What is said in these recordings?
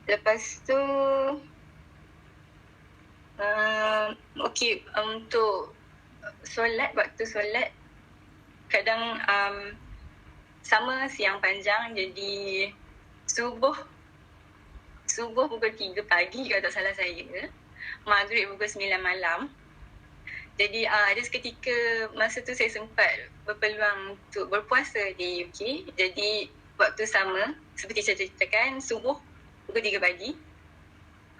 Lepas tu untuk waktu solat kadang sama siang panjang, jadi subuh pukul 3 pagi kalau tak salah saya, maghrib pukul 9 malam. Jadi ada seketika masa tu saya sempat berpeluang untuk berpuasa di UK. Jadi waktu sama seperti saya ceritakan, subuh pukul 3 pagi,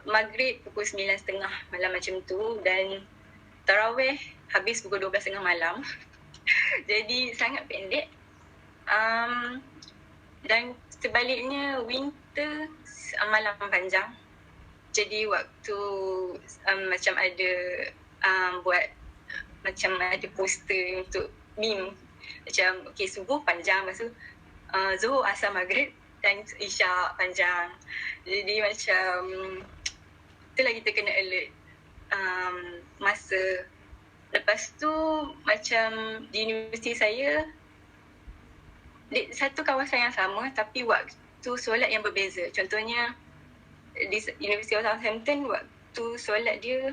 maghrib pukul 9.30 malam macam tu, dan tarawih habis pukul 12.30 malam. Jadi sangat pendek. Dan sebaliknya winter malam panjang. Jadi waktu macam ada buat macam ada poster untuk meme, macam subuh panjang, lepas tu Zuhur, Asar, Maghrib dan Isyak panjang. Jadi macam itulah kita kena alert masa. Lepas tu macam di universiti saya di satu kawasan yang sama tapi waktu solat yang berbeza. Contohnya di University of Southampton waktu solat dia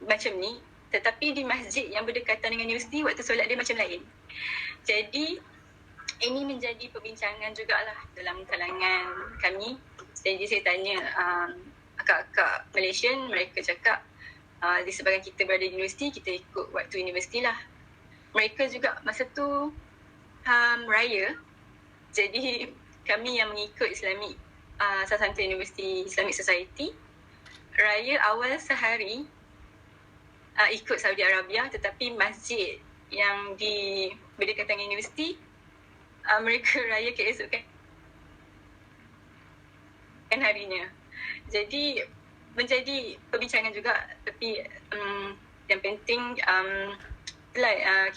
macam ni, tetapi di masjid yang berdekatan dengan universiti waktu solat dia macam lain. Jadi ini menjadi perbincangan jugalah dalam kalangan kami. Jadi saya tanya akak-akak Malaysian, mereka cakap disebabkan kita berada di universiti, kita ikut waktu universiti lah. Mereka juga masa tu raya, jadi kami yang mengikut Islamic Southampton University Islamic Society, raya awal sehari ikut Saudi Arabia, tetapi masjid yang di berdekatan dengan universiti mereka raya keesokan harinya. Jadi menjadi perbincangan juga, tapi yang penting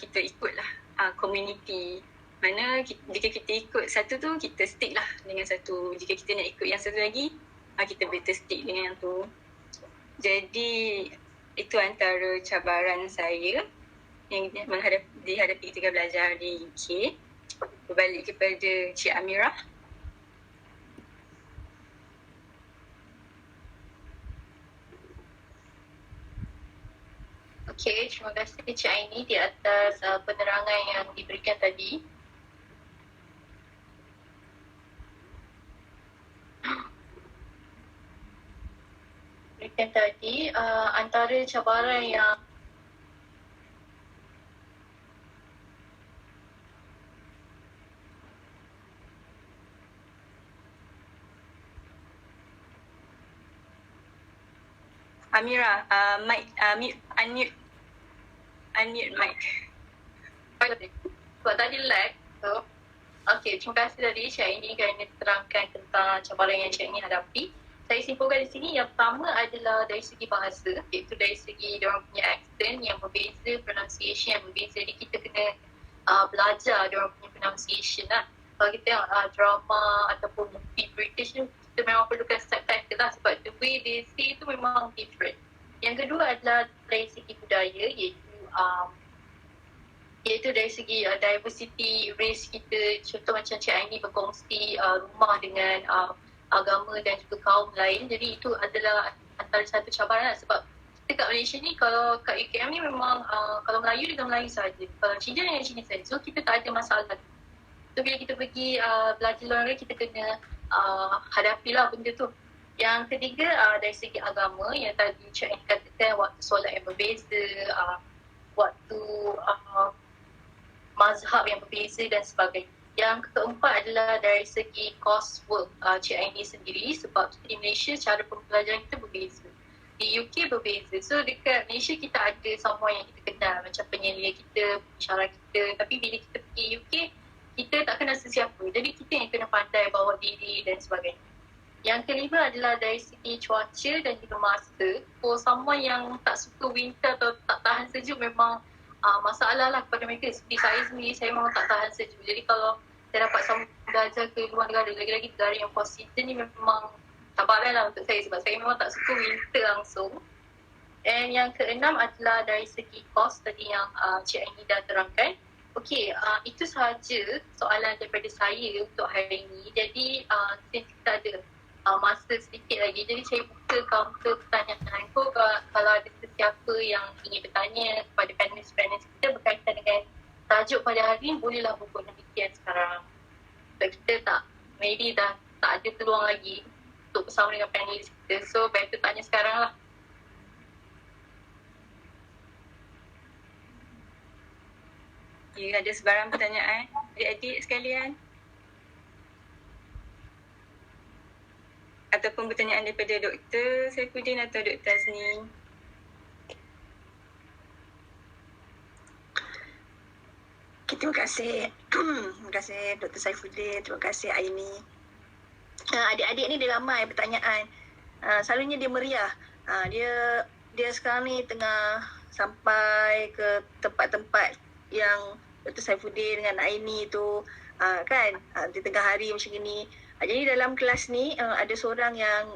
kita ikutlah community mana. Jika kita ikut satu tu, kita stick lah dengan satu. Jika kita nak ikut yang satu lagi, kita better stick dengan yang tu. Jadi itu antara cabaran saya yang dihadapi ketika belajar di UK. Berbalik kepada Cik Amirah. Okey, terima kasih Cik Aini di atas penerangan yang diberikan tadi. Antara cabaran yang Amirah, mic, unmute mic. Sebab tadi lag. So, okey, terima kasih tadi Cik Aini kerana terangkan tentang cabaran yang Cik Aini hadapi. Saya simpulkan di sini, yang pertama adalah dari segi bahasa, iaitu dari segi diorang punya accent yang berbeza, pronunciation yang berbeza. Jadi kita kena belajar diorang punya pronunciation lah. Kalau kita tengok drama ataupun movie British tu, kita memang perlukan subtitle lah, sebab the way they say tu memang different. Yang kedua adalah dari segi budaya, iaitu dari segi diversity race kita. Contoh macam Cik Aini berkongsi rumah dengan agama dan juga kaum lain. Jadi itu adalah antara satu cabaran lah. Sebab kita kat Malaysia ni, kalau kat UKM ni memang kalau Melayu dengan Melayu saja, kalau Cina dengan Cina saja. So kita tak ada masalah. So bila kita pergi belajar luar negeri, kita kena hadapilah benda tu. Yang ketiga dari segi agama, yang tadi Cik Aini katakan waktu solat yang berbeza, waktu mazhab yang berbeza dan sebagainya. Yang keempat adalah dari segi coursework Cik Aini sendiri, sebab di Malaysia cara pembelajaran kita berbeza, di UK berbeza. So dekat Malaysia kita ada someone yang kita kenal, macam penyelia kita, pensyarah kita. Tapi bila kita pergi UK, kita tak kenal sesiapa. Jadi kita yang kena pandai bawa diri dan sebagainya. Yang kelima adalah dari segi cuaca dan juga masa. For someone yang tak suka winter atau tak tahan sejuk, memang masalah lah kepada mereka. Seperti saya sendiri, saya memang tak tahan sejuk. Jadi kalau saya dapat sambung belajar ke luar negara, lagi-lagi negara yang four season ni, memang cabaran lah untuk saya, sebab saya memang tak suka winter langsung. Dan yang keenam adalah dari segi kos tadi yang Cik Aini dah terangkan. Okey, itu sahaja soalan daripada saya untuk hari ini. Jadi kita ada masa sedikit lagi. Jadi saya buka kaunter pertanyaan. Kalau ada sesiapa yang ingin bertanya kepada panelis-panelis kita berkaitan dengan tajuk pada hari ini, bolehlah buka demikian sekarang. Sebab kita maybe dah tak ada peluang lagi untuk bersama dengan panelis kita. So better tanya sekarang lah. Ya, ada sebarang pertanyaan adik-adik sekalian? Ataupun pertanyaan daripada Dr. Saifuddin atau Dr. Azni? Okay, terima kasih. Terima kasih Dr. Saifuddin, terima kasih Aini. Adik-adik ni dia ramai pertanyaan. Selalunya dia meriah. Dia sekarang ni tengah sampai ke tempat-tempat yang Dr. Saifuddin dengan Aini tu kan di tengah hari macam ni. Jadi dalam kelas ni ada seorang yang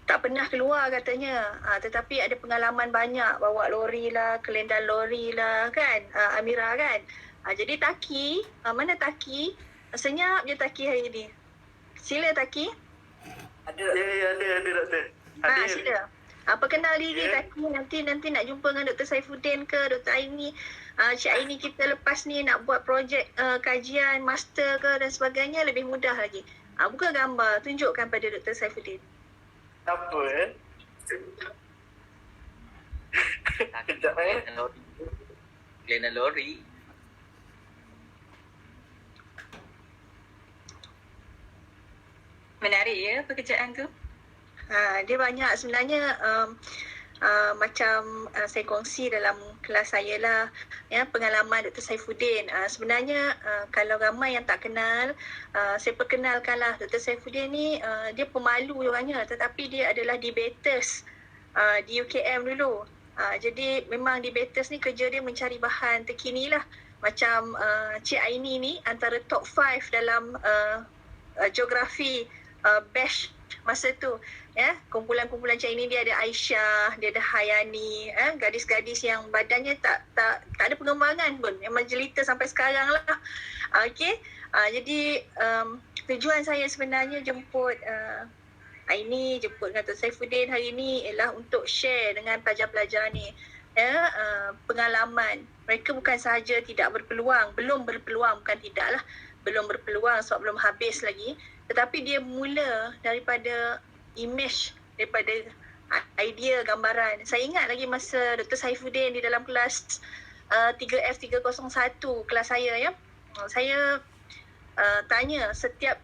tak pernah keluar katanya, tetapi ada pengalaman banyak bawa lori lah, kelendan lori lah kan, Amira kan. Jadi Taki, mana Taki? Senyap je Taki hari ni. Sila Taki. Ada. Ya, ada doktor. Ada. Sila. Perkenal diri Taki, nanti nak jumpa dengan Dr. Saifuddin ke Dr. Aini. Cik Aini kita lepas ni nak buat projek kajian master ke dan sebagainya, lebih mudah lagi. Buka gambar, tunjukkan pada Dr. Saifuddin. Apa Kejap Kelendan lori. Menarik ya pekerjaan tu? Dia banyak sebenarnya macam saya kongsi dalam kelas saya lah ya, pengalaman Dr. Saifuddin. Sebenarnya kalau ramai yang tak kenal, saya perkenalkanlah Dr. Saifuddin ni, dia pemalu orangnya, tetapi dia adalah debaters di UKM dulu. Jadi memang debaters ni kerja dia mencari bahan terkini lah. Macam Cik Aini ni antara top 5 dalam geografi batch masa tu ya. Kumpulan-kumpulan Cik Aini dia ada Aisyah, dia ada Hayani, gadis-gadis yang badannya tak ada pengembangan pun, memang jelita sampai sekarang lah. Okey, jadi tujuan saya sebenarnya jemput Aini, jemput dengan Dr. Saifuddin hari ni ialah untuk share dengan pelajar-pelajar ni ya, pengalaman. Mereka bukan sahaja tidak berpeluang, belum berpeluang, bukan tidak lah, belum berpeluang sebab belum habis lagi, tetapi dia mula daripada image, daripada idea, gambaran. Saya ingat lagi masa Dr. Saifuddin di dalam kelas 3F301 kelas saya ya. Saya tanya setiap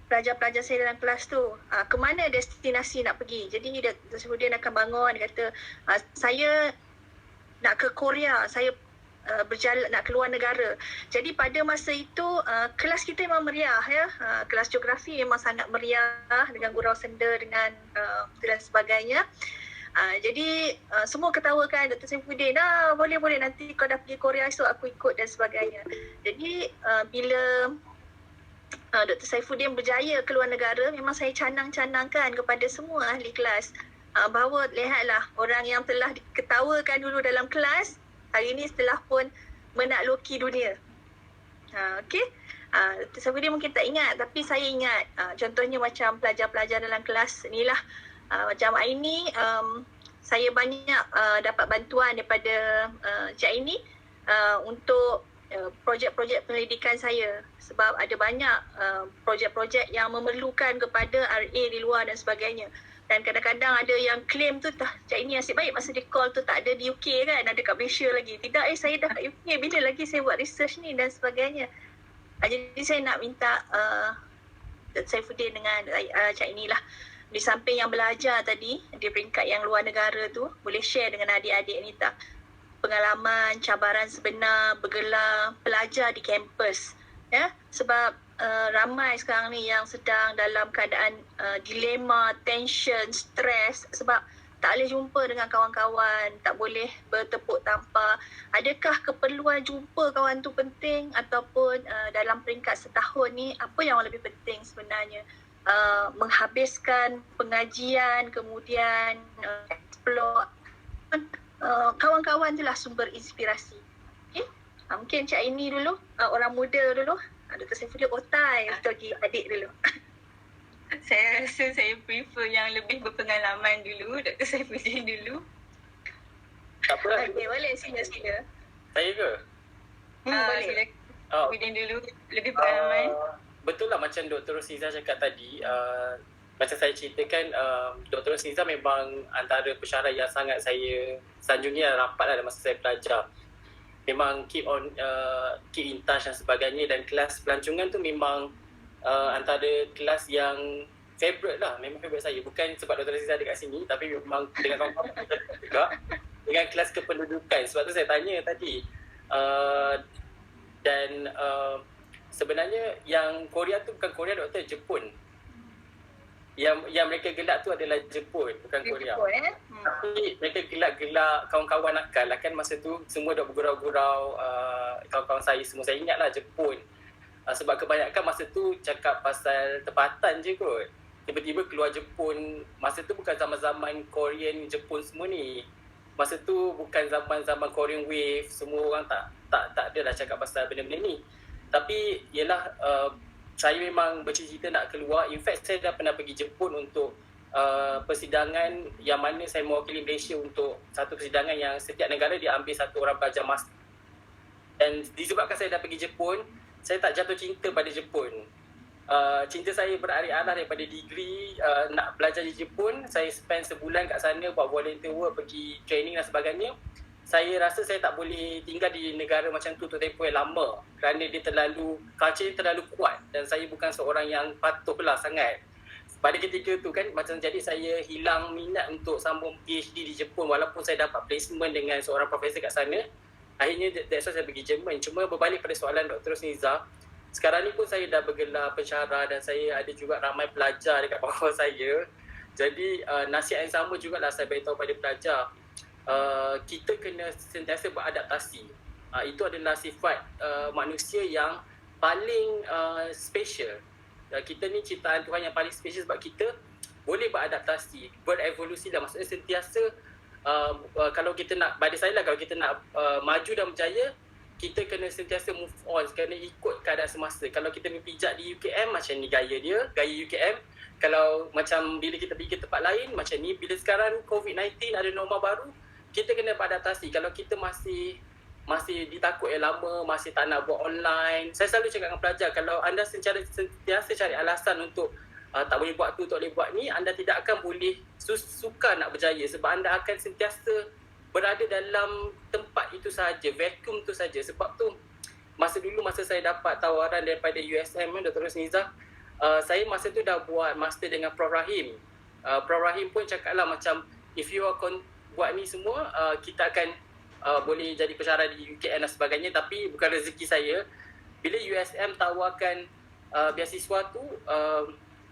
pelajar-pelajar saya dalam kelas tu, ke mana destinasi nak pergi. Jadi Dr. Saifuddin akan bangun, dia kata, saya nak ke Korea, saya berjalan nak keluar negara. Jadi pada masa itu kelas kita memang meriah ya. Kelas geografi memang sangat meriah dengan gurau senda dengan dan sebagainya. Jadi semua ketawakan Dr. Saifuddin, boleh nanti kau dah pergi Korea esok aku ikut dan sebagainya. Jadi bila Dr. Saifuddin berjaya keluar negara, memang saya canang-canangkan kepada semua ahli kelas bahawa lihatlah orang yang telah diketawakan dulu dalam kelas hari ini setelah pun menakluki dunia. Okey. Dr. Saifuddin mungkin tak ingat, tapi saya ingat. Contohnya macam pelajar-pelajar dalam kelas ni lah. Macam Aini, saya banyak dapat bantuan daripada Cik Aini untuk projek-projek penyelidikan saya. Sebab ada banyak projek-projek yang memerlukan kepada RA di luar dan sebagainya. Dan kadang-kadang ada yang claim tu, Cik Aini nasib baik masa dia call tu tak ada di UK kan, ada kat Malaysia lagi. Tidak, saya dah kat UK, bila lagi saya buat research ni dan sebagainya. Jadi saya nak minta Dr. Saifuddin dengan Cik Aini lah, di samping yang belajar tadi di peringkat yang luar negara tu, boleh share dengan adik-adik ni tak pengalaman, cabaran sebenar bergelar pelajar di kampus ya. Sebab ramai sekarang ni yang sedang dalam keadaan dilema, tension, stres sebab tak boleh jumpa dengan kawan-kawan, tak boleh bertepuk tampar. Adakah keperluan jumpa kawan tu penting, ataupun dalam peringkat setahun ni apa yang lebih penting sebenarnya? Menghabiskan pengajian, kemudian explore kawan-kawan tu lah sumber inspirasi. Okay? Mungkin Cik Aini dulu, orang muda dulu. Dr. Saifuddin otai untuk bagi adik dulu. Saya rasa saya prefer yang lebih berpengalaman dulu, Dr. Saifuddin dulu. Tak apalah. Okey, boleh sila. Saya ke? Boleh. Sila Oh, Saifuddin dulu, lebih pengalaman. betul lah macam Dr. Rosniza cakap tadi. Macam saya ceritakan, Dr. Rosniza memang antara pensyarah yang sangat saya sanjungi dan rapat lah masa saya belajar. Memang keep in touch dan sebagainya, dan kelas pelancongan tu memang antara kelas yang favourite lah. Memang favourite saya. Bukan sebab Dr. Rosniza ada kat sini, tapi memang dengan kawan-kawan juga. Dengan kelas kependudukan. Sebab tu saya tanya tadi. Dan sebenarnya yang Korea tu bukan Korea, doktor, Jepun. Yang mereka gelak tu adalah Jepun, bukan Korea. Tapi mereka gelak-gelak kawan-kawan nakal lah kan. Masa tu semua dah bergurau-gurau, kawan-kawan saya semua. Saya ingat lah Jepun. Sebab kebanyakan masa tu cakap pasal tempatan je kot. Tiba-tiba keluar Jepun. Masa tu bukan zaman-zaman Korean, Jepun semua ni. Masa tu bukan zaman-zaman Korean Wave. Semua orang tak ada lah cakap pasal benda-benda ni. Tapi yelah, saya memang bercita-cita nak keluar. In fact, saya dah pernah pergi Jepun untuk persidangan yang mana saya mewakili Malaysia untuk satu persidangan yang setiap negara dia ambil satu orang pelajar master. Dan disebabkan saya dah pergi Jepun, saya tak jatuh cinta pada Jepun. Cinta saya beralih-alih daripada degree nak belajar di Jepun. Saya spend sebulan kat sana buat volunteer work, pergi training dan sebagainya. Saya rasa saya tak boleh tinggal di negara macam tu untuk tempoh yang lama kerana dia culture dia terlalu kuat dan saya bukan seorang yang patuhlah sangat. Pada ketika tu kan, macam jadi saya hilang minat untuk sambung PhD di Jepun walaupun saya dapat placement dengan seorang profesor kat sana. Akhirnya that's why saya pergi Jerman. Cuma berbalik pada soalan Dr. Rosniza, sekarang ni pun saya dah bergelar pensyarah dan saya ada juga ramai pelajar dekat bawah saya. Jadi nasihat yang sama jugalah saya beritahu pada pelajar. Kita kena sentiasa beradaptasi. Itu adalah sifat manusia yang paling special. Kita ni ciptaan Tuhan yang paling special sebab kita boleh beradaptasi, berevolusi dan maksudnya sentiasa kalau kita nak, pada saya lah, kalau kita nak maju dan berjaya, kita kena sentiasa move on, kena ikut keadaan semasa. Kalau kita berpijak di UKM, macam ni gaya UKM. Kalau macam bila kita pergi ke tempat lain, macam ni. Bila sekarang COVID-19 ada norma baru, kita kena beradaptasi. Kalau kita masih ditakut yang lama, masih tak nak buat online. Saya selalu cakap dengan pelajar, kalau anda sentiasa cari alasan untuk tak boleh buat tu, tak boleh buat ni, anda tidak akan boleh suka nak berjaya sebab anda akan sentiasa berada dalam tempat itu sahaja, vacuum tu saja. Sebab tu masa saya dapat tawaran daripada USM, Dr. Rosniza, saya masa tu dah buat master dengan Prof. Rahim. Prof. Rahim pun cakap lah macam, if you buat ni semua, kita akan boleh jadi pensyarah di UKM dan sebagainya. Tapi bukan rezeki saya. Bila USM tawarkan beasiswa tu,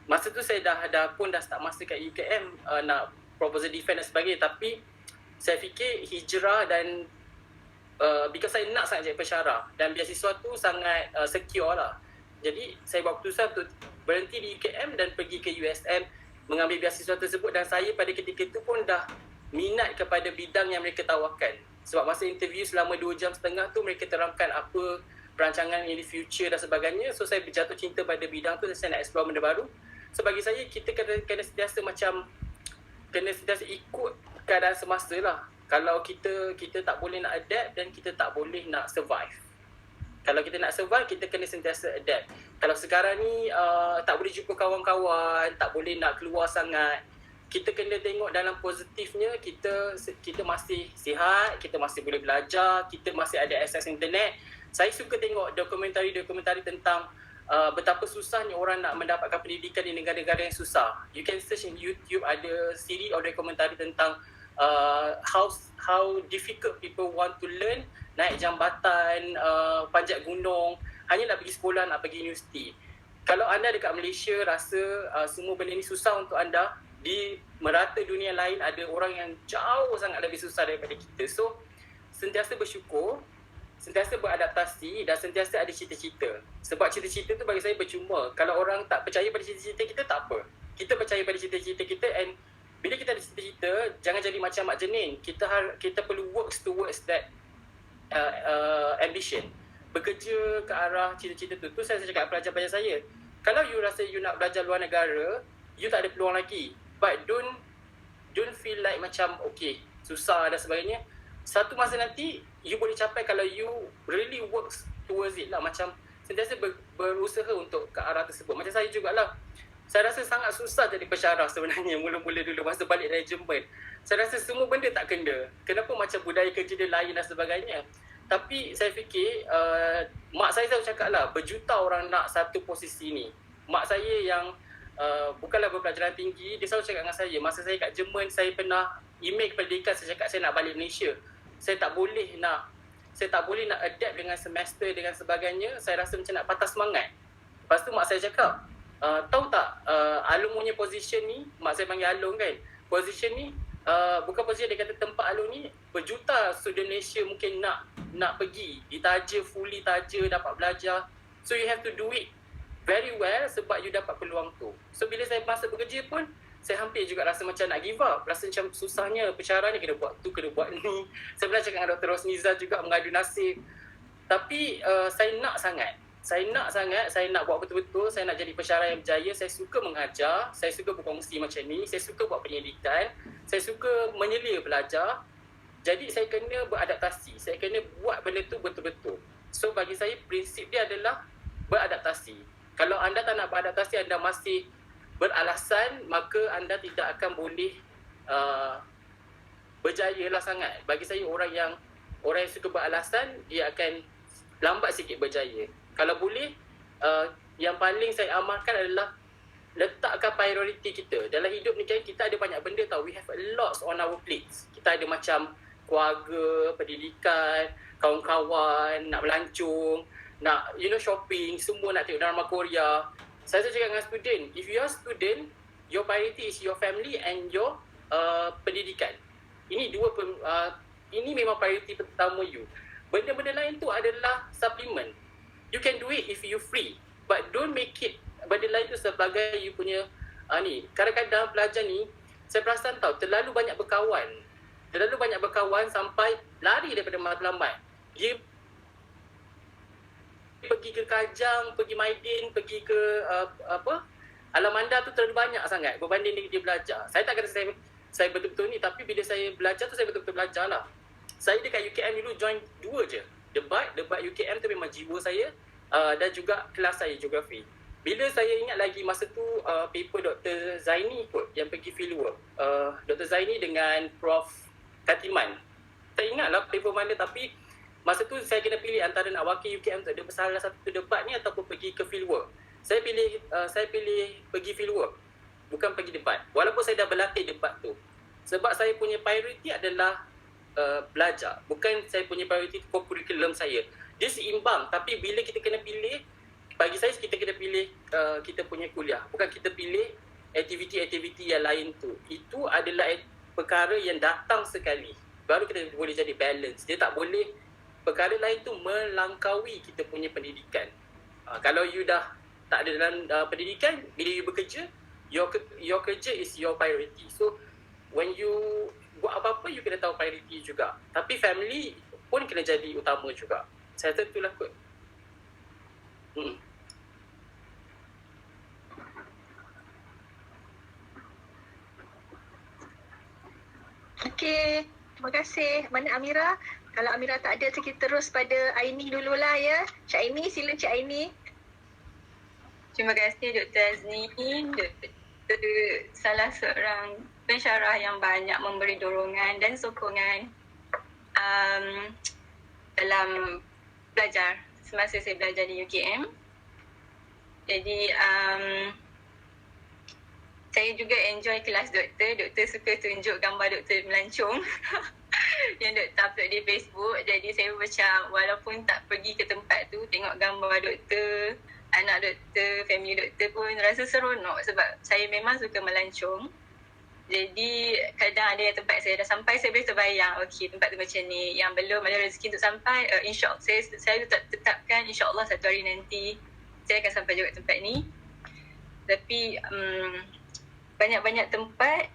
masa tu saya dah start master kat UKM, nak proposal defense dan sebagainya. Tapi saya fikir hijrah dan because saya nak sangat jadi pensyarah dan beasiswa tu sangat secure lah. Jadi saya buat keputusan untuk berhenti di UKM dan pergi ke USM mengambil beasiswa tersebut. Dan saya pada ketika itu pun dah minat kepada bidang yang mereka tawarkan. Sebab masa interview selama 2 jam setengah tu mereka terangkan apa perancangan in the future dan sebagainya. So saya berjatuh cinta pada bidang tu dan saya nak explore benda baru. So bagi saya, kita kena sentiasa ikut keadaan semasa lah. Kalau kita tak boleh nak adapt dan kita tak boleh nak survive. Kalau kita nak survive, kita kena sentiasa adapt. Kalau sekarang ni tak boleh jumpa kawan-kawan, tak boleh nak keluar sangat, kita kena tengok dalam positifnya, kita masih sihat, kita masih boleh belajar, kita masih ada akses internet. Saya suka tengok dokumentari tentang betapa susahnya orang nak mendapatkan pendidikan di negara-negara yang susah. You can search in YouTube, ada siri of dokumentari tentang how difficult people want to learn, naik jambatan, panjat gunung, hanya nak pergi sekolah, nak pergi universiti. Kalau anda dekat Malaysia rasa semua benda ni susah untuk anda, di merata dunia lain ada orang yang jauh sangat lebih susah daripada kita. So sentiasa bersyukur, sentiasa beradaptasi dan sentiasa ada cita-cita. Sebab cita-cita tu bagi saya percuma. Kalau orang tak percaya pada cita-cita kita, tak apa. Kita percaya pada cita-cita kita, and bila kita ada cita-cita, jangan jadi macam Mak Jenin. Kita perlu work towards that ambition. Bekerja ke arah cita-cita tu. Tu saya cakap pelajar-pelajar saya. Kalau you rasa you nak belajar luar negara, you tak ada peluang lagi. But don't feel like macam okay, susah dan sebagainya. Satu masa nanti you boleh capai kalau you really works towards it lah. Macam sentiasa berusaha untuk ke arah tersebut. Macam saya jugalah. Saya rasa sangat susah jadi pensyarah sebenarnya mula-mula dulu masa balik dari Jerman. Saya rasa semua benda tak kena. Kenapa macam budaya kerja dia lain dan sebagainya. Tapi saya fikir, mak saya selalu cakap lah, berjuta orang nak satu posisi ni. Mak saya yang bukanlah berpelajaran tinggi, dia selalu cakap dengan saya, masa saya kat Jerman, saya pernah email kepada dekan, saya cakap saya nak balik Malaysia. Saya tak boleh nak adapt dengan semester dengan sebagainya. Saya rasa macam nak patah semangat. Lepas tu mak saya cakap, tahu tak Alung punya position ni, mak saya panggil Alung kan, position ni bukan position, dia kata tempat Alung ni berjuta student Malaysia mungkin nak pergi, ditaja, fully taja, dapat belajar. So you have to do it very well sebab you dapat peluang tu. So bila saya masa bekerja pun, saya hampir juga rasa macam nak give up. Rasa macam susahnya pensyarah ni, kena buat tu, kena buat ni. Saya pernah cakap dengan Dr. Rosniza juga mengadu nasib. Tapi saya nak sangat. Saya nak buat betul-betul, saya nak jadi pensyarah yang berjaya. Saya suka mengajar, saya suka berkongsi macam ni, saya suka buat penyelidikan, saya suka menyelia pelajar. Jadi saya kena beradaptasi, saya kena buat benda tu betul-betul. So bagi saya prinsip dia adalah beradaptasi. Kalau anda tak nak beradaptasi, anda masih beralasan, maka anda tidak akan boleh berjaya lah sangat. Bagi saya orang yang suka beralasan, dia akan lambat sikit berjaya. Kalau boleh, yang paling saya amalkan adalah letakkan prioriti kita. Dalam hidup ni kan kita ada banyak benda tau. We have a lot on our plates. Kita ada macam keluarga, pendidikan, kawan-kawan, nak melancong, nak shopping, semua nak tengok drama Korea. Saya cakap dengan student, if you are student, your priority is your family and your pendidikan. Ini ini memang priority pertama you. Benda-benda lain tu adalah supplement. You can do it if you free, but don't make it benda lain tu sebagai you punya ni. Kadang-kadang pelajar ni, saya perasan tau, terlalu banyak berkawan sampai lari daripada matlamat. Dia pergi ke Kajang, pergi Maidin, pergi ke Alamanda tu terlalu banyak sangat berbanding dengan dia belajar. Saya tak kata saya betul-betul ni, tapi bila saya belajar tu saya betul-betul belajar lah. Saya dekat UKM dulu join 2 je. Debat UKM tu memang jiwa saya, dan juga kelas saya geografi. Bila saya ingat lagi masa tu paper Dr. Zaini kot yang pergi fieldwork. Dr. Zaini dengan Prof. Katiman. Tak ingat lah paper mana, tapi masa tu saya kena pilih antara nak wakil UKM tu, ada salah satu debat ni ataupun pergi ke fieldwork. Saya pilih pergi fieldwork, bukan pergi debat. Walaupun saya dah berlatih debat tu. Sebab saya punya priority adalah belajar. Bukan saya punya priority curriculum saya. Dia seimbang, tapi bila kita kena pilih, bagi saya kita kena pilih kita punya kuliah. Bukan kita pilih aktiviti-aktiviti yang lain tu. Itu adalah perkara yang datang sekali. Baru kita boleh jadi balance. Dia tak boleh perkara lain tu melangkaui kita punya pendidikan. Kalau you dah tak ada dalam pendidikan, bila you bekerja, your kerja is your priority. So when you buat apa-apa, you kena tahu priority juga. Tapi family pun kena jadi utama juga. Saya rasa itulah kot. Okey, terima kasih. Mana Amira? Kalau Amira tak ada, kita terus pada Aini dululah ya. Cik Aini, sila Cik Aini. Terima kasih Dr. Azni. Dr. salah seorang pensyarah yang banyak memberi dorongan dan sokongan dalam belajar semasa saya belajar di UKM. Jadi saya juga enjoy kelas doktor. Doktor suka tunjuk gambar doktor melancong yang doktor upload di Facebook. Jadi saya macam walaupun tak pergi ke tempat tu, tengok gambar doktor, anak doktor, family doktor pun rasa seronok sebab saya memang suka melancong. Jadi kadang ada yang tempat saya dah sampai, saya boleh terbayang, okey tempat tu macam ni. Yang belum ada rezeki untuk sampai, insyaAllah saya tetapkan insyaAllah satu hari nanti saya akan sampai juga tempat ni. Tapi banyak-banyak tempat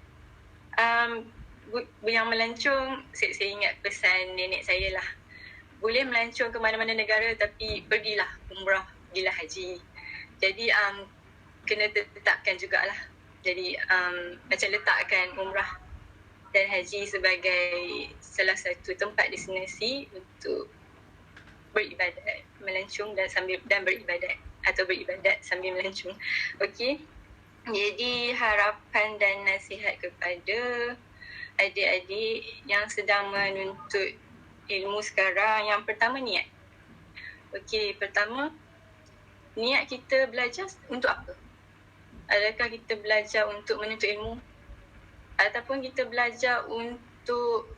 yang melancong, saya ingat pesan nenek saya lah. Boleh melancong ke mana-mana negara tapi pergilah umrah, pergilah haji. Jadi kena tetapkan jugalah Jadi macam letakkan umrah dan haji sebagai salah satu tempat destinasi untuk beribadat, melancong dan beribadat atau beribadat sambil melancong. Okey. Jadi harapan dan nasihat kepada adik-adik yang sedang menuntut ilmu sekarang, yang pertama niat. Okey, pertama niat kita belajar untuk apa? Adakah kita belajar untuk menuntut ilmu? Ataupun kita belajar untuk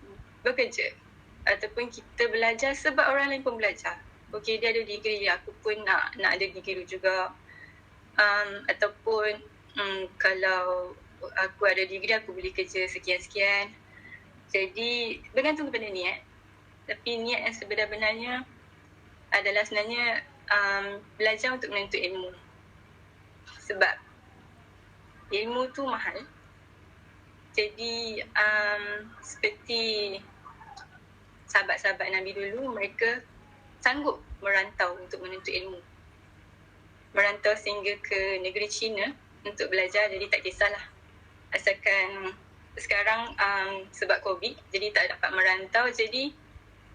bekerja? Ataupun kita belajar sebab orang lain pun belajar? Okey, dia ada degree, aku pun nak ada degree juga. Ataupun kalau aku ada degree, aku boleh kerja sekian-sekian. Jadi bergantung kepada niat. Tapi niat yang sebenar-benarnya adalah sebenarnya belajar untuk menuntut ilmu. Sebab ilmu tu mahal. Jadi seperti sahabat-sahabat Nabi dulu, mereka sanggup merantau untuk menuntut ilmu. Merantau sehingga ke negeri China untuk belajar, jadi tak kisahlah. Asalkan sekarang sebab COVID, jadi tak dapat merantau, jadi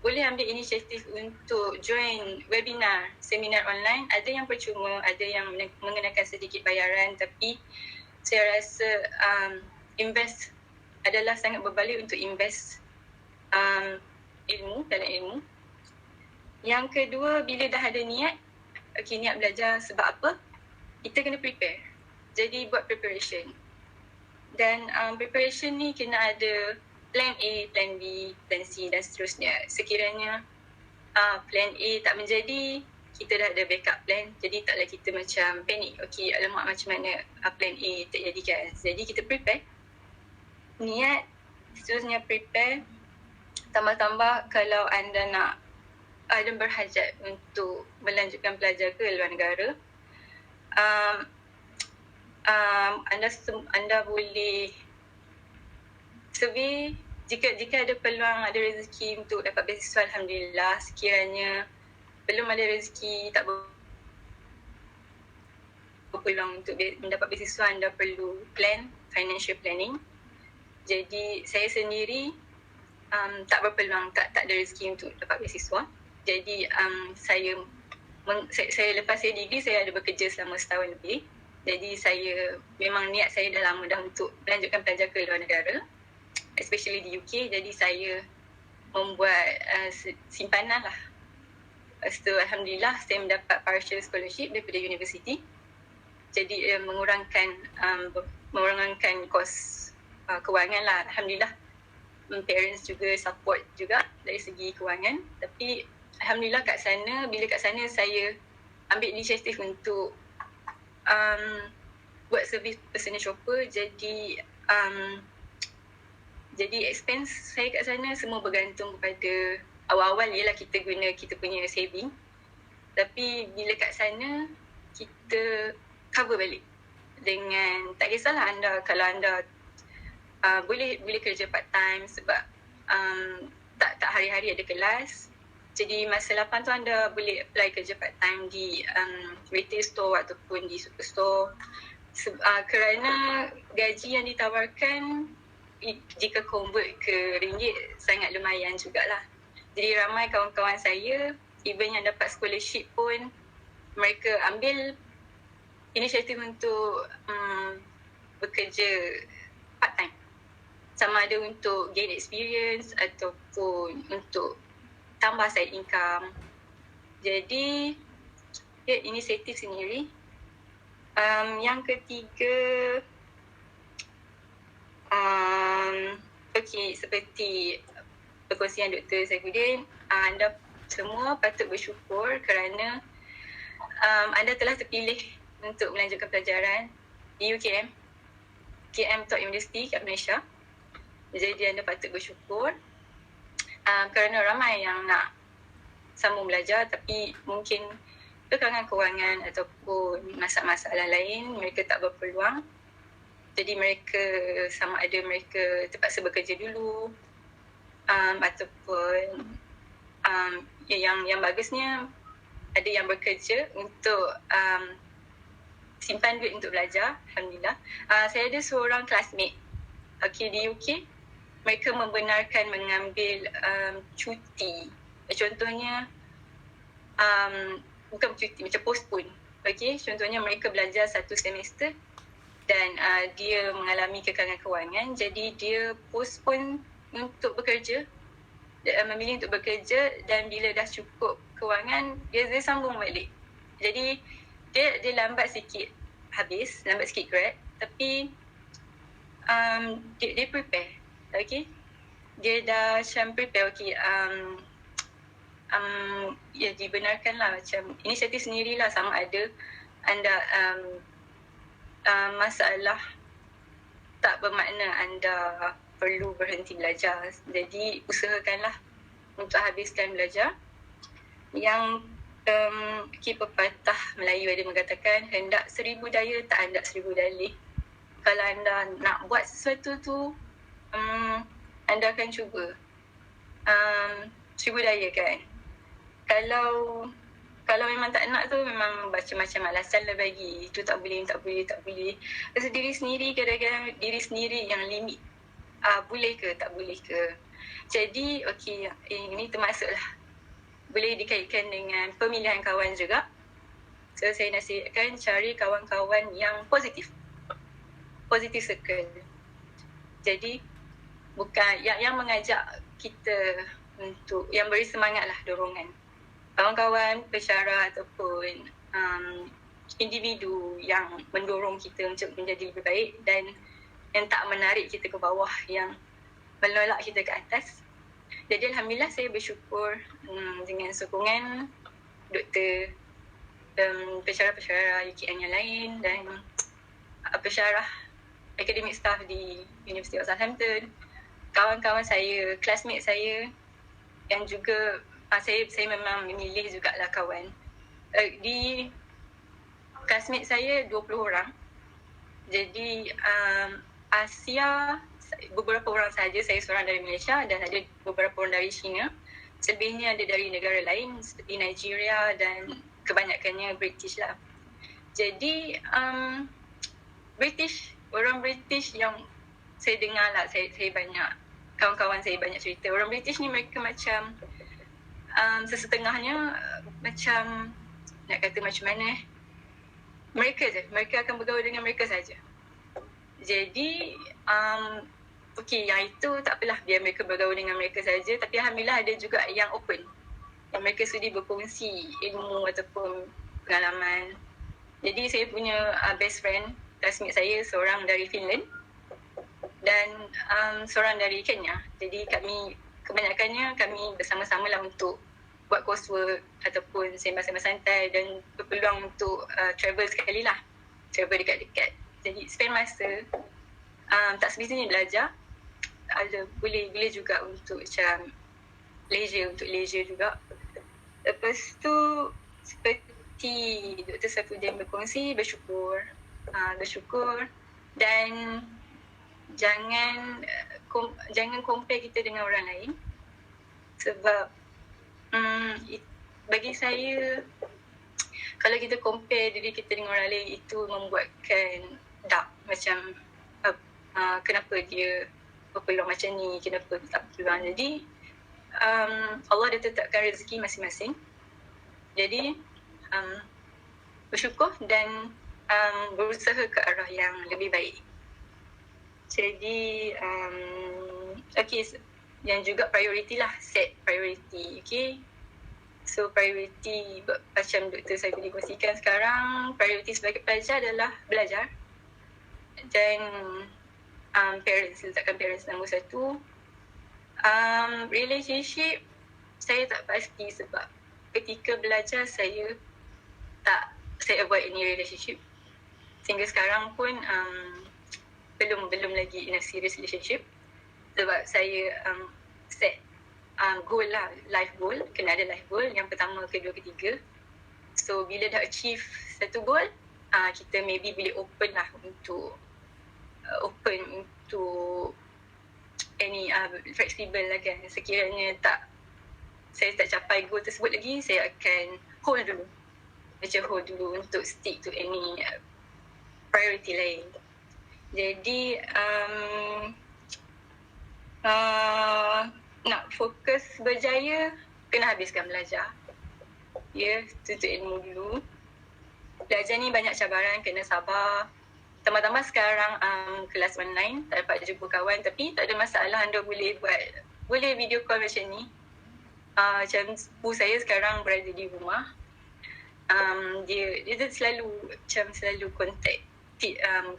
boleh ambil inisiatif untuk join webinar, seminar online. Ada yang percuma, ada yang mengenakan sedikit bayaran, tapi saya rasa invest adalah sangat berbalik untuk invest ilmu, dalam ilmu. Yang kedua, bila dah ada niat, niat belajar sebab apa? Kita kena prepare. Jadi buat preparation. Dan preparation ni kena ada plan A, plan B, plan C dan seterusnya. Sekiranya plan A tak menjadi, kita dah ada backup plan. Jadi taklah kita macam panik. Okey, alamak macam mana plan A tak jadikan. Jadi kita prepare. Niat, seterusnya prepare. Tambah-tambah kalau anda nak ada berhajat untuk melanjutkan belajar ke luar negara, anda boleh survey. Jika ada peluang, ada rezeki untuk dapat beasiswa, alhamdulillah. Sekiranya belum ada rezeki, tak berpeluang untuk mendapat beasiswa, anda perlu plan, financial planning. Jadi saya sendiri tak berpeluang, tak ada rezeki untuk dapat beasiswa. Jadi saya lepas saya degree, saya ada bekerja selama setahun lebih. Jadi memang niat saya dah lama dah untuk melanjutkan belajar ke luar negara, especially di UK. Jadi saya membuat simpanan lah. Lepas tu alhamdulillah saya mendapat partial scholarship daripada universiti. Jadi mengurangkan kos kewangan lah, alhamdulillah. Parents juga support juga dari segi kewangan. Tapi alhamdulillah bila kat sana saya ambil inisiatif untuk buat servis personal shopper. Jadi expense saya kat sana semua bergantung kepada awal-awal ialah kita guna kita punya saving. Tapi bila kat sana kita cover balik dengan, tak kisahlah kalau anda boleh kerja part time sebab tak hari-hari ada kelas. Jadi masa 8 tu anda boleh apply kerja part time di retail store ataupun di superstore. Kerana gaji yang ditawarkan jika convert ke ringgit sangat lumayan jugalah. Jadi ramai kawan-kawan saya, even yang dapat scholarship pun, mereka ambil inisiatif untuk bekerja part time. Sama ada untuk gain experience ataupun untuk tambah side income. Jadi inisiatif sendiri. Yang ketiga, seperti perkongsian Dr. Saifuddin, anda semua patut bersyukur kerana anda telah terpilih untuk melanjutkan pelajaran di UKM Top University kat Malaysia. Jadi anda patut bersyukur kerana ramai yang nak sambung belajar tapi mungkin kekurangan kewangan ataupun masalah lain, mereka tak berpeluang. Jadi mereka sama ada mereka terpaksa bekerja dulu ataupun yang bagusnya ada yang bekerja untuk simpan duit untuk belajar, Alhamdulillah. Saya ada seorang classmate di UK, mereka membenarkan mengambil cuti. Contohnya bukan cuti, macam postpone. Contohnya mereka belajar 1 semester dan dia mengalami kekangan kewangan, jadi dia postpone untuk bekerja, memilih untuk bekerja, dan bila dah cukup kewangan dia sambung balik. Jadi dia lambat sikit habis, lambat sikit grad, tapi dia prepare. Dia dah macam prepare. Ya, dibenarkanlah, macam inisiatif sendirilah, sama ada anda masalah tak bermakna anda perlu berhenti belajar. Jadi usahakanlah untuk habiskan belajar. Yang pepatah Melayu ada mengatakan, hendak 1000 daya tak hendak 1000 dalih. Kalau anda nak buat sesuatu tu, anda akan cuba 1000 daya kan. Kalau memang tak nak tu, memang macam-macam alasan lah bagi. Itu tak boleh. Pasal diri sendiri, kadang-kadang diri sendiri yang limit. Boleh ke, tak boleh ke. Jadi, ini termasuklah. Boleh dikaitkan dengan pemilihan kawan juga. So, saya nasihatkan cari kawan-kawan yang positif. Positive circle. Jadi, bukan yang mengajak kita untuk, yang beri semangat lah, dorongan. Kawan-kawan, pensyarah ataupun individu yang mendorong kita untuk menjadi lebih baik dan yang tak menarik kita ke bawah, yang menolak kita ke atas. Jadi Alhamdulillah saya bersyukur dengan sokongan doktor, pensyarah-pensyarah UKM yang lain dan pensyarah academic staff di University of Southampton, kawan-kawan saya, classmate saya yang juga saya memang memilih jugalah kawan. Di classmate saya 20 orang. Jadi Asia beberapa orang sahaja, saya seorang dari Malaysia dan ada beberapa orang dari China. Selebihnya ada dari negara lain seperti Nigeria dan kebanyakannya British lah. Jadi orang British yang saya dengar lah, saya banyak, kawan-kawan saya banyak cerita. Orang British ni mereka macam sesetengahnya macam, nak kata macam mana, mereka akan bergaul dengan mereka saja. Jadi yang itu tak apalah, biar mereka bergaul dengan mereka saja. Tapi Alhamdulillah ada juga yang open, yang mereka sudi berkongsi ilmu ataupun pengalaman. Jadi saya punya best friend, classmate saya, seorang dari Finland dan seorang dari Kenya. Jadi kebanyakannya kami bersama-sama lah untuk buat coursework ataupun sembang-sembang santai dan berpeluang untuk travel sekali lah. Travel dekat-dekat. Jadi spend masa tak sebisanya belajar. Boleh juga untuk macam leisure juga. Lepas tu seperti Dr. Saifuddin berkongsi, bersyukur dan jangan compare kita dengan orang lain. Sebab bagi saya, kalau kita compare diri kita dengan orang lain, itu membuatkan doubt, macam kenapa dia berpeluang macam ni, kenapa tak berpeluang. Jadi Allah dah tetapkan rezeki masing-masing. Jadi bersyukur dan berusaha ke arah yang lebih baik. Jadi yang juga priority lah, set priority. So priority macam Dr. Saifuddin kongsikan sekarang, priority sebagai pelajar adalah belajar dan letakkan parents nombor 1. Relationship saya tak pasti sebab ketika belajar saya avoid any relationship. Sehingga sekarang pun belum lagi in a serious relationship sebab saya set goal lah, life goal. Kena ada life goal, yang pertama, kedua, ketiga. So bila dah achieve satu goal, kita maybe boleh open lah untuk any flexible lah kan. Sekiranya saya tak capai goal tersebut lagi, saya akan hold dulu untuk stick to any priority lain. Jadi nak fokus berjaya, kena habiskan belajar. Ya, tuntut ilmu dulu. Belajar ni banyak cabaran, kena sabar. Tambah-tambah sekarang kelas online, tak dapat jumpa kawan, tapi tak ada masalah, anda boleh video call macam ni. Macam sepupu saya sekarang berada di rumah. Dia selalu contact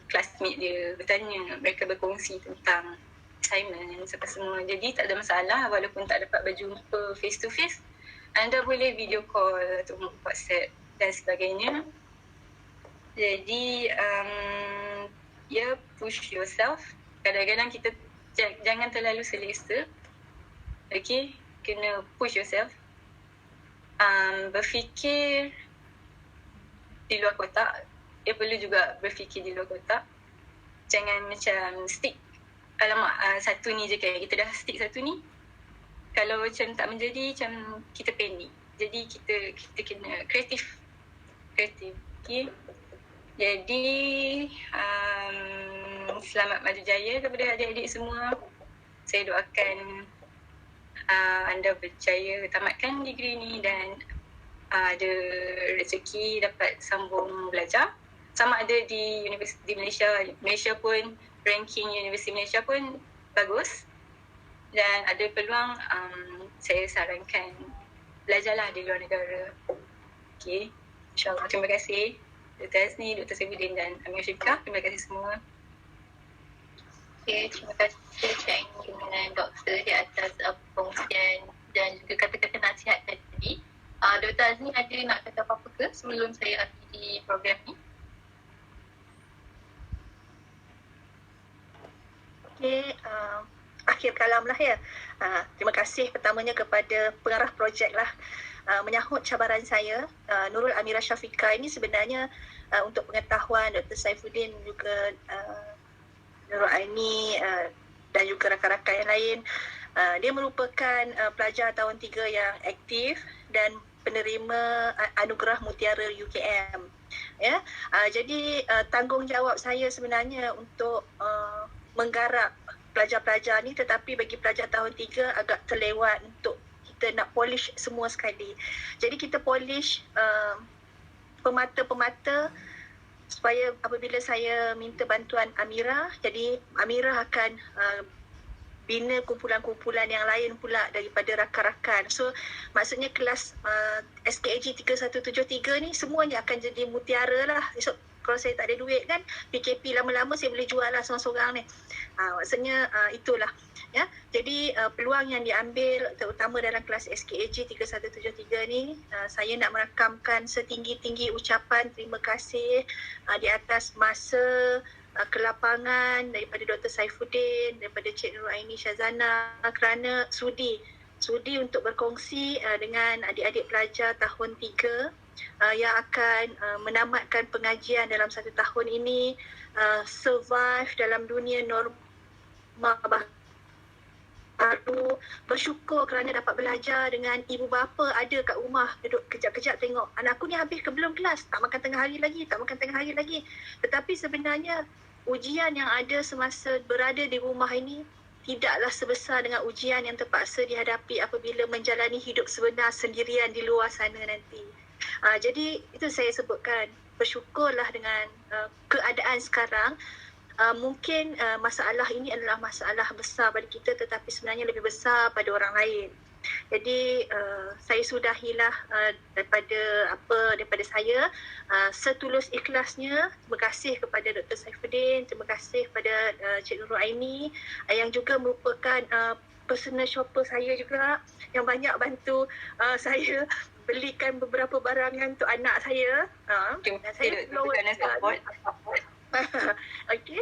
classmate dia, bertanya, mereka berkongsi tentang assignment apa semua. Jadi tak ada masalah, walaupun tak dapat berjumpa face to face, anda boleh video call atau WhatsApp dan sebagainya. Jadi push yourself. Kadang-kadang kita jangan terlalu selesa. Okay, kena push yourself. Berfikir di luar kotak. Dia perlu juga berfikir di luar kotak. Jangan macam stick, alamak satu ni je kan, kita dah stick satu ni. Kalau macam tak menjadi, macam kita panik. Jadi kita kena kreatif. Okay. Jadi selamat maju jaya kepada adik-adik semua. Saya doakan anda berjaya tamatkan degree ni dan ada rezeki dapat sambung belajar. Sama ada di Universiti Malaysia pun, ranking Universiti Malaysia pun bagus. Dan ada peluang, saya sarankan belajarlah di luar negara. Okay, insyaAllah. Terima kasih Dr. Azni, Dr. Saifuddin dan Amir Syifa. Terima kasih semua. Okay, terima kasih Cik Aini dengan Doktor di atas perkongsian dan juga kata-kata nasihat tadi. Dr. Azni ada nak kata apa-apa ke sebelum saya akhiri program ni? Okay, akhir kalam lah ya. Terima kasih pertamanya kepada pengarah projek lah. Menyahut cabaran saya, Nurul Amira Syafiqah ini sebenarnya untuk pengetahuan Dr. Saifuddin juga Nurul Aini dan juga rakan-rakan yang lain, dia merupakan pelajar tahun 3 yang aktif dan penerima anugerah Mutiara UKM. Ya, jadi tanggungjawab saya sebenarnya untuk menggarap pelajar-pelajar ni, tetapi bagi pelajar tahun 3 agak terlewat untuk kita nak polish semua sekali. Jadi kita polish pemata-pemata supaya apabila saya minta bantuan Amira, jadi Amira akan bina kumpulan-kumpulan yang lain pula daripada rakan-rakan. So maksudnya kelas SKAG 3173 ni semuanya akan jadi mutiara lah. Esok kalau saya tak ada duit kan, PKP lama-lama saya boleh jual lah seorang-seorang ni. Maksudnya itulah. Ya, jadi peluang yang diambil terutama dalam kelas SKAG 3173 ni, saya nak merakamkan setinggi-tinggi ucapan terima kasih di atas masa kelapangan daripada Dr. Saifuddin, daripada Cik Nurul Aini Syazana kerana sudi untuk berkongsi dengan adik-adik pelajar tahun 3 yang akan menamatkan pengajian dalam 1 tahun ini, survive dalam dunia normal baru, bersyukur kerana dapat belajar dengan ibu bapa ada kat rumah, duduk kejap-kejap tengok anakku ni habis ke belum kelas, tak makan tengah hari lagi. Tetapi sebenarnya ujian yang ada semasa berada di rumah ini tidaklah sebesar dengan ujian yang terpaksa dihadapi apabila menjalani hidup sebenar sendirian di luar sana nanti. Jadi itu saya sebutkan, bersyukurlah dengan keadaan sekarang. Mungkin masalah ini adalah masalah besar bagi kita, tetapi sebenarnya lebih besar pada orang lain. Jadi saya sudahilah daripada saya, setulus ikhlasnya. Terima kasih kepada Dr. Saifuddin, terima kasih kepada Cik Nurul Aini yang juga merupakan personal shopper saya juga, yang banyak bantu saya belikan beberapa barangan untuk anak saya. Saya support. Okey.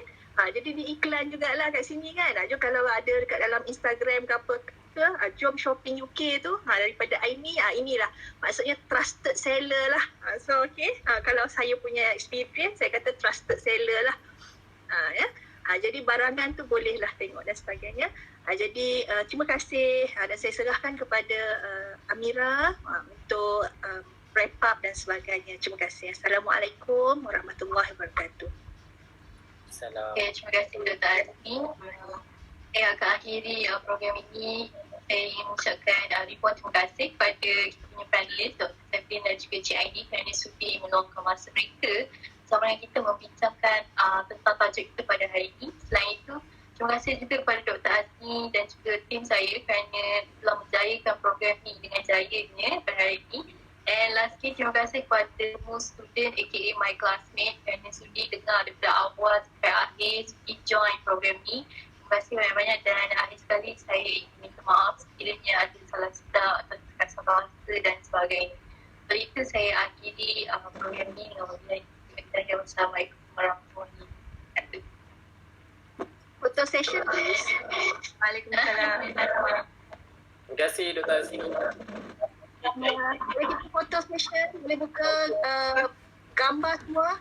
Jadi ni iklan jugalah kat sini kan. Jom kalau ada dekat dalam Instagram ke apa ke, jom shopping UK tu daripada Aini, inilah maksudnya trusted seller lah. So okey, kalau saya punya experience saya kata trusted seller lah. Ya. Jadi barangan tu bolehlah tengok dan sebagainya. Jadi terima kasih dan saya serahkan kepada Amira untuk wrap up dan sebagainya. Terima kasih. Assalamualaikum warahmatullahi wabarakatuh. Salam. Okay, terima kasih Dr. Azmi. Saya akan akhiri program ini. Saya ingin mengucapkan ribuan terima kasih kepada kita punya panelis Dr. Saifin dan juga Cik Aini kerana sudi meluangkan masa mereka sama dengan kita membincangkan tentang tajuk kita pada hari ini. Selain itu, terima kasih juga kepada Dr. Azmi dan juga tim saya kerana telah menjayakan program ini dengan jayanya pada hari ini. And lastly, terima kasih kepada semua student aka my classmate kerana sudi dengar daripada awal sampai akhir, sudi join program ni. Terima kasih banyak-banyak dan akhir sekali saya ingin minta maaf sekiranya ada salah silap atau terkasar bahasa dan sebagainya. Jadi itu saya akhiri program ni dengan wabillahi. Wassalamualaikum warahmatullahi wabarakatuh. Photo session please. Waalaikumsalam. Terima kasih Dr. Azmi. Boleh kita photo session, boleh buka gambar semua.